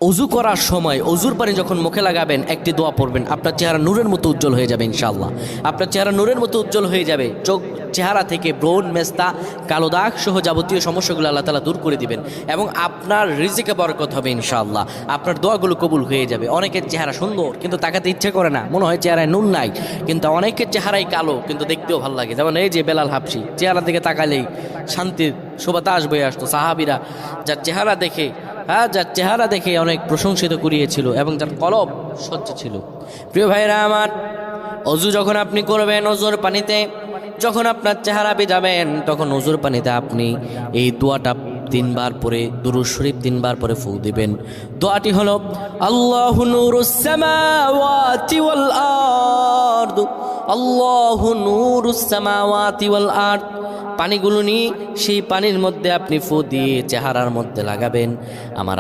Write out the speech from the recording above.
অজু করার সময় অজুর পানি যখন মুখে লাগাবেন একটি দোয়া পড়বেন, আপনার চেহারা নূরের মতো উজ্জ্বল হয়ে যাবে ইনশাআল্লাহ। আপনার চেহারা নূরের মতো উজ্জ্বল হয়ে যাবে, চেহারা থেকে ব্রণ, মেস্তা, কালো দাগ সহ যাবতীয় সমস্যাগুলো আল্লাহ তাআলা দূর করে দিবেন এবং আপনার রিজিকে বরকত হবে ইনশাআল্লাহ। আপনার দোয়াগুলো কবুল হয়ে যাবে। অনেকের চেহারা সুন্দর কিন্তু তাকাতে ইচ্ছে করে না, মনে হয় চেহারায় নুন নাই, কিন্তু অনেকের চেহারাই কালো কিন্তু দেখতেও ভালো লাগে। যেমন এই যে বেলাল হাবশি, চেহারা দিকে তাকালেই শান্তির সুবাতাস বয়ে আসতো। সাহাবীরা যার চেহারা দেখে অনেক প্রশংসিত করিয়েছিল এবং যার কলব স্বচ্ছ ছিল। প্রিয় ভাইরা আমার, অজু যখন আপনি করবেন, অজুর পানিতে যখন আপনার চেহারা ভিজাবেন, তখন অজুর পানিতে আপনি এই দোয়াটা 3 বার পরে, দুরূদ শরীফ 3 বার পরে ফু দিবেন। দোয়াটি হলো আল্লাহু নূরুস সামাওয়াতি ওয়াল আরদ, আল্লাহু নূরুস সামাওয়াতি ওয়াল আরদ। পানিগুলো নিয়ে সেই পানির মধ্যে আপনি ফু দিয়ে চেহারার মধ্যে লাগাবেন। আমার